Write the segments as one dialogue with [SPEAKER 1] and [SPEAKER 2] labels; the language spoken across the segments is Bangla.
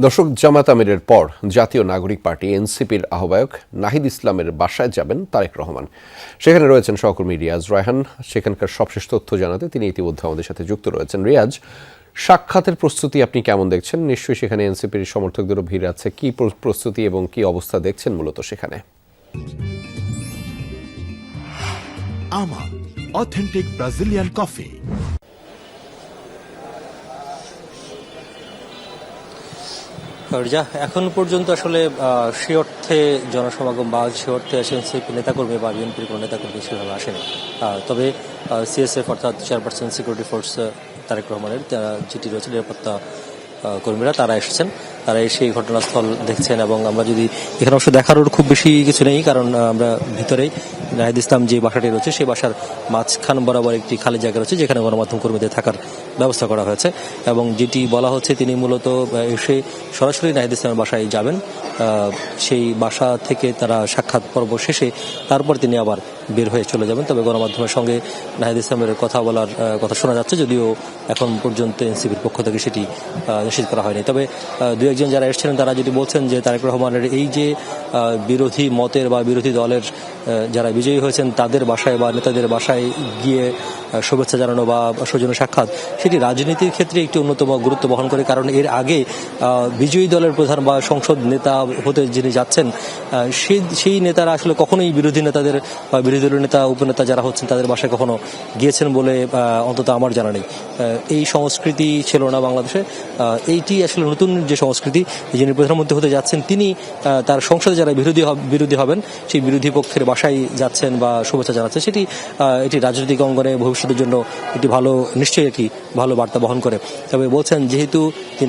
[SPEAKER 1] দর্শক, জামায়াত আমিরের পর জাতীয় নাগরিক পার্টি এনসিপির আহ্বায়ক নাহিদ ইসলামের বাসায় যাবেন তারেক রহমান। সেখানে রয়েছেন সহকর্মী রিয়াজ রায়হান। সেখানকার সবশেষ তথ্য জানাতে তিনি ইতিমধ্যে আমাদের সাথে যুক্ত রয়েছেন। রিয়াজ, সাক্ষাতের প্রস্তুতি আপনি কেমন দেখছেন? নিশ্চয়ই সেখানে এনসিপির সমর্থকদেরও ভিড় আছে। কি প্রস্তুতি এবং কি অবস্থা দেখছেন মূলত সেখানে?
[SPEAKER 2] আমার অথেন্টিক ব্রাজিলিয়ান কফি।
[SPEAKER 3] এখন পর্যন্ত আসলে সে অর্থে জনসমাগম বা সে অর্থে এনসিপি নেতাকর্মী বা বিএনপির কোনো নেতাকর্মী সেভাবে আসেনি। তবে সিএসএফ অর্থাৎ চেয়ারপারসন সিকিউরিটি ফোর্স তারেক রহমানের যেটি রয়েছে নিরাপত্তা কর্মীরা তারা এসেছেন। তারা এসে এই ঘটনাস্থল দেখছেন এবং আমরা যদি এখানে অবশ্য দেখারও খুব বেশি কিছু নেই, কারণ আমরা ভিতরেই নাহিদ ইসলাম যে বাসাটি রয়েছে সেই বাসার মাঝখান বরাবর একটি খালি জায়গা রয়েছে যেখানে গণমাধ্যম কর্মীদের থাকার ব্যবস্থা করা হয়েছে এবং যেটি বলা হচ্ছে তিনি মূলত এসে সরাসরি নাহিদ ইসলামের বাসায় যাবেন। সেই বাসা থেকে তারা সাক্ষাৎ পর্ব শেষে তারপর তিনি আবার বের হয়ে চলে যাবেন। তবে গণমাধ্যমের সঙ্গে নাহিদ ইসলামের কথা বলার কথা শোনা যাচ্ছে, যদিও এখন পর্যন্ত এনসিপির পক্ষ থেকে সেটি নিশ্চিত করা হয়নি। তবে দু একজন যারা এসেছিলেন তারা যদি বলছেন যে তারেক রহমানের এই যে বিরোধী মতের বা বিরোধী দলের যারা বিজয়ী হয়েছেন তাদের বাসায় বা নেতাদের বাসায় গিয়ে শুভেচ্ছা জানানো বা সৌজন্য সাক্ষাৎ, সেটি রাজনীতির ক্ষেত্রে একটি অন্যতম গুরুত্ব বহন করে। কারণ এর আগে বিজয়ী দলের প্রধান বা সংসদ নেতা হতে যিনি যাচ্ছেন সেই নেতারা আসলে কখনোই বিরোধী নেতাদের বা বিরোধী দলের নেতা উপনেতা যারা হচ্ছেন তাদের বাসায় কখনো গিয়েছেন বলে অন্তত আমার জানা নেই। এই সংস্কৃতি ছিল না বাংলাদেশে। এইটি আসলে নতুন যে সংস্কৃতি, যিনি প্রধানমন্ত্রী হতে যাচ্ছেন তিনি তার সংসদে যারা বিরোধী হবেন সেই বিরোধী পক্ষের বাসায় যাচ্ছেন বা শুভেচ্ছা জানাচ্ছেন, এটি রাজনৈতিক অঙ্গনে ভবিষ্যতের জন্য একটি নিশ্চয়ই একটি ভালো বার্তা বহন করে। তবে বলছেন যেহেতু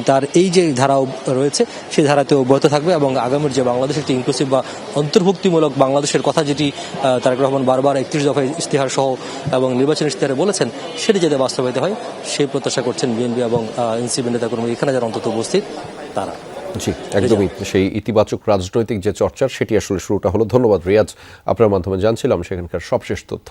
[SPEAKER 3] তার এই যে ধারাও রয়েছে সেই ধারাতে অব্যাহত থাকবে এবং আগামীর যে বাংলাদেশ একটি ইনক্লুসিভ বা অন্তর্ভুক্তিমূলক বাংলাদেশের কথা যেটি তারেক রহমান বারবার 31 দফায় ইশতেহার সহ এবং নির্বাচন ইশতেহারে বলেছেন সেটি যাতে বাস্তবায়িত হয় সেই প্রত্যাশা করছেন বিএনপি এবং এনসিপি নেতাকর্মী এখানে যারা অন্তত উপস্থিত তারা।
[SPEAKER 1] জি, একদমই সেই ইতিবাচক রাজনৈতিক যে চর্চার সেটি আসলে শুরুটা হলো। ধন্যবাদ রিয়াজ, আপনার মাধ্যমে জানছিলাম সেখানকার সবশেষ তথ্য।